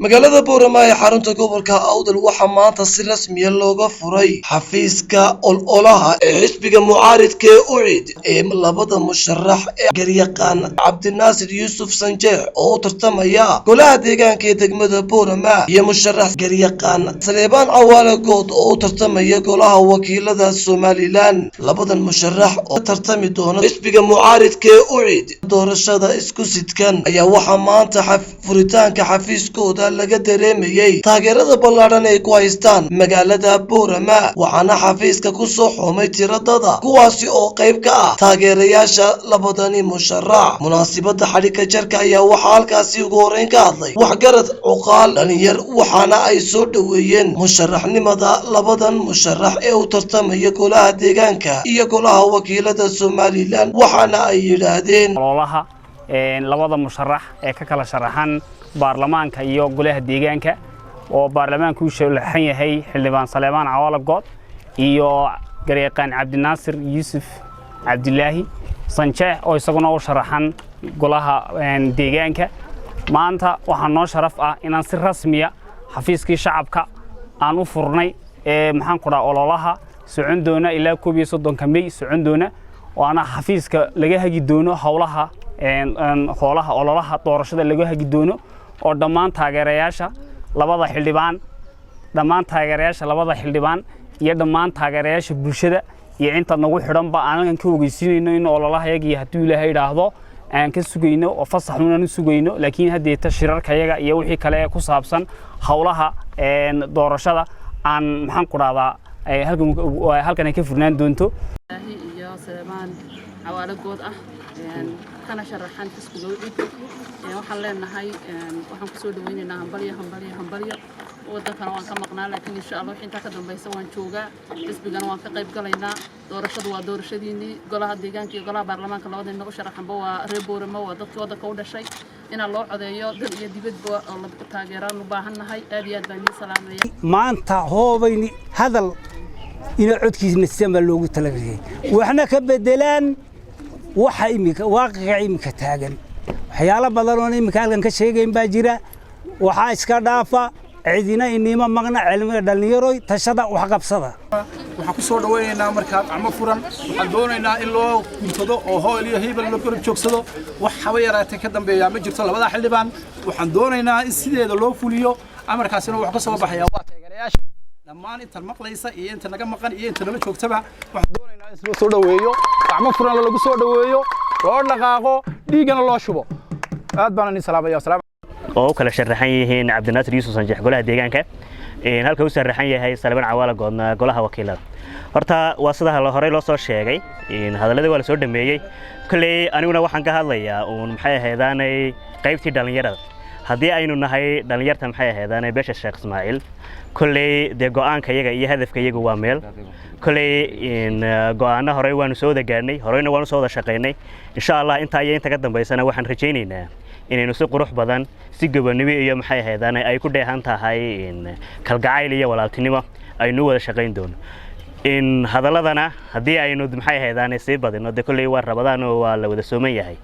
magaalada Boorama ee xarunta gobolka Awdal waxaa maanta si rasmi ah looga furay xafiiska ololaha ee xisbiga mucaaridka UCID ee labada musharax ee garyaqaan Cabdinaasir Yuusuf Sanjeex oo tartamaya golaha deegaanka ee degmada Boorama iyo musharax garyaqaan Saleebaan Cawaale Good oo tartamaya golaha wakiilada Somaliland. labadan musharax oo tartami doona xisbiga mucaaridka UCID doorashada isku sidkan ayaa waxaa maanta furitaanka xafiiskooda laga dareemayay taageerada ballaaran ay ku haystaan magaalada Boorama waxaana xafiiska ku soo xumay tiradada kuwaasi oo qayb ka ah taageerayaasha labadani musharax. munaasabada xadhigga jarka ayaa waxaa halkaasi ugu horeyn ka hadlay waxgarad cuqaal dhalinyar waxaana ay soo dhaweeyeen musharaxnimada labadan musharax ee u tartamaya golaha deegaanka iyo golaha wakiilada Somaliland waxaana ay yiraahdeen ololaha labada musharax ee ka kala sharaxan baarlamaanka iyo golaha deegaanka oo baarlamaanku uu shaqeyn yahay xildhibaan Saleebaan Cawaale Good iyo garyaqaan Cabdinaasir Yuusuf Cabdilaahi Sanjeex oo isaguna u sharaxan golaha deegaanka. maanta waxaa noo sharaf ah inaan si rasmi ah xafiiskii shacabka aan u furnay maxaan ku dhahaa ololaha socon doona ilaa 31 May socon doona waana xafiiska laga hagi doono howlaha ololaha doorashada laga hagi doono oo dhammaan taageerayaasha labada xildhibaan iyo dhammaan taageerayaasha bulshada iyo inta nagu xidhan ba aan ka ogeysiinayno in ololahayaga hadii Ilaahay yiraahdo aan ka sugayno oo fasaxuna sugayno laakiin hadeeta shirarkayaga iyo wixii kale ku saabsan howlaha doorashada aan maxaan ku dhahdaa halkan ay ka furnaan doonto iyo Saleebaan Cawaale Good kana sharaxan xisbiga UCID waxaan leenahay waxaan ku soo dhaweynaynaa hambalyo waddankan waan ka maqnaa laakiin insha Allah inta ka dambaysa waan joogaa xisbigana waan ka qayb galaynaa doorashadu waa doorashadiinii golaha deegaanka iyo golaha baarlamaanka labadeenna u sharaxanba waa reer Boorama waa dadka waddanka u dhashay inaan loo codeeyo dal iyo dibadba oo la taageeraan u baahannahay aad iyo aad baan idin salaamayaa maanta hoobayni hadal ina codkiisna sima loogu talagalay waxna ka bedelaan waxa imika waaqiga imika taagan waxyaalo badan oo imika halkan ka sheegayn baa jira waxa iska dhaafa cidina inima magna cilmiga dhalinyaroy tashada wax qabsada waxaan ku soo dhaweynaynaa markaa gacmo furan waxaan doonaynaa in loo guntado oo hool iyo hebel la kor joogsado wax haba yaraatay ka dambeeya ma jirto labada xildhibaan waxaan doonaynaa in sideeda loo fuliyo amarkaasina wax ka soo baxaya waa taageerayaasha dhammaan inta maqlaysa iyo inta naga maqan iyo inta nala joogtaba waxaan doonaynaa in loo soo dhaweeyo gacmo furan lagu soo dhaweeyo loo dhaqaaqo dhiigana loo shubo aad baan idin salaamayaa oo kala sharaxan yihiin Cabdinaasir Yuusuf Sanjeex golaha deegaanka halka uu sharaxan yahay Saleebaan Cawaale Good golaha wakiilada. horta waa sida hore loo soo sheegay hadalladii waa la soo dhameeyay kale aniguna waxaan ka hadlayaa maxay ahaydaan qaybtii dhalinyarada haddii aynu nahay dhalinyarta maxay ahaydaan beesha Sheekh Ismaaciil kale de go'aanka iyaga iyo hadafka iyaga waa meel kale go'aana hore waanu soo wadaagaanay horeyna waanu soo wada shaqeynay insha Allah inta ka dambeysana waxaan rajaynaynaa inaynu si qurux badan si gobonimo iyo maxay ahaydaan ay ku dheehan tahay kalgacayl iyo walaaltinimo aynu wada shaqeyn doono hadaladana haddii aynu maxay ahaydaan si badino de kulay waa rabadaan oo waa la wada sooman yahay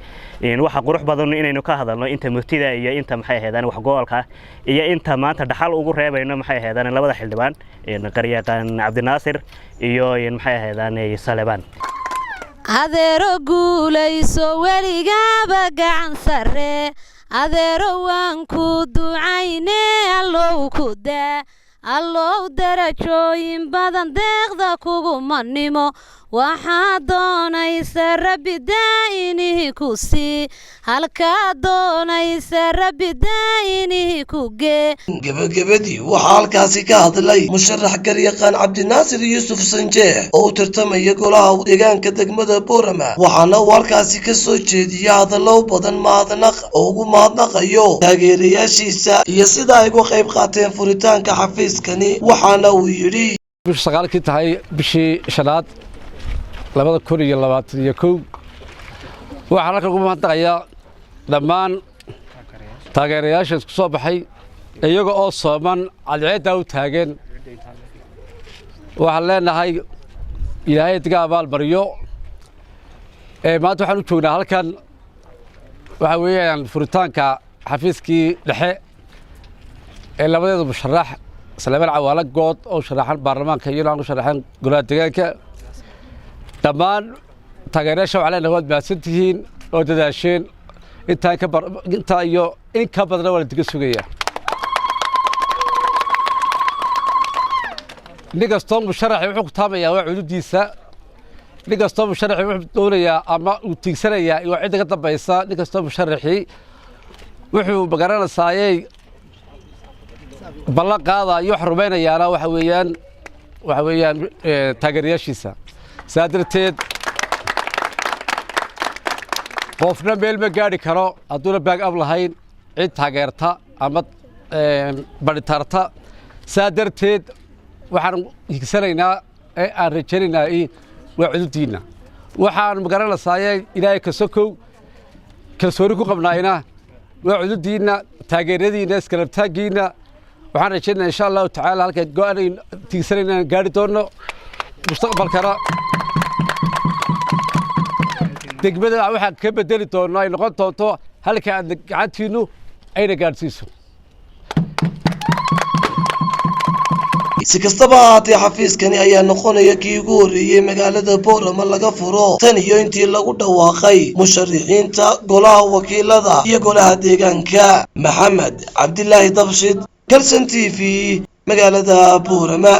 waxa qurux badan inaynu ka hadalno inta murtida iyo inta maxay ahaydaan wax goolka iyo inta maanta dhaxal ugu reebayno maxay ahaydaan labada xildhibaan qaryaqaan Cabdinaasir iyo maxay ahaydaan Saleebaan adeero guulayso weligaaba gacan sare adeero waan ku ducaynee allow ku daa allow darajooyin badan deeqda kugu manimo waxaa doonaysa rabbi daa'inihi ku sii halkaa doonaysa rabbi daa'inihi ku gee. gabagabadii waxaa halkaasi ka hadlay musharax garyaqaan Cabdinaasir Yuusuf Sanjeex oo u tartamaya golaha deegaanka degmada Boorama waxaana uu halkaasi ka soo jeediyay hadallo badan mahadnaq oo ugu mahadnaqayo taageerayaashiisa iyo sida ay uga qayb qaateen furitaanka xafiiskani waxaana uu yidhi bishii sagaalkii tahay bishii shanaad 2021 waxaan halkan ugu mahadnaqayaa dhammaan taageerayaasha isku soo baxay iyaga oo sooman cadceedda u taagan waxaan leenahay ilaahay idinka abaal mariyo maanta waxaan u joognaa halkan waxa weeyaan furitaanka xafiiskii dhexe labadeedu musharax Salebaan Cawaale Good oo sharaxan baarlamaanka iyo aan sharaxan golaha deegaanka dhammaan taageerayaasha waxaa leenahay baadsantihiin oo dadaasheen inta iyo in ka badan wala diga sugaya ninkastoo musharaxi wuxuu ku taamayaa waa cududiisa ninkastoo musharaxi wuxuu doonayaa ama uu tiigsanayaa iyo cid ka dambaysa ninkastoo musharaxi wuxuu magaranaysaayay ballan qaada iyo xurmeynayaana waxa weeyaan taageerayaashiisa saadarteed qofna meel ma gaari karo hadduu baag ab lahayn cid taageerta ama baritarta saadarteed waxaan higsanaynaa ee aan rajaynaynaa waa cududiina waxaan magaranaysaayay ilaahay ka sokow kalsooni ku qabnaayna waa cududiina taageeradiina iskarabtaagiina waxaan rajaynaynaa insha allahu tacaala halka go'aan tiigsanayna gaari doono mustaqbalkana degmada waxaan ka bedeli doonaa ay noqon doonto halka aad gacantiinu ayna gaadhsiiso si kastaba ahaatee xafiiskani ayaa noqonaya kii ugu horreeyey magaalada Boorama laga furo tan iyo intii lagu dhawaaqay musharixiinta golaha wakiilada iyo golaha deegaanka Maxamed Cabdilaahi Dabshid Kalsan TV magaalada Boorama.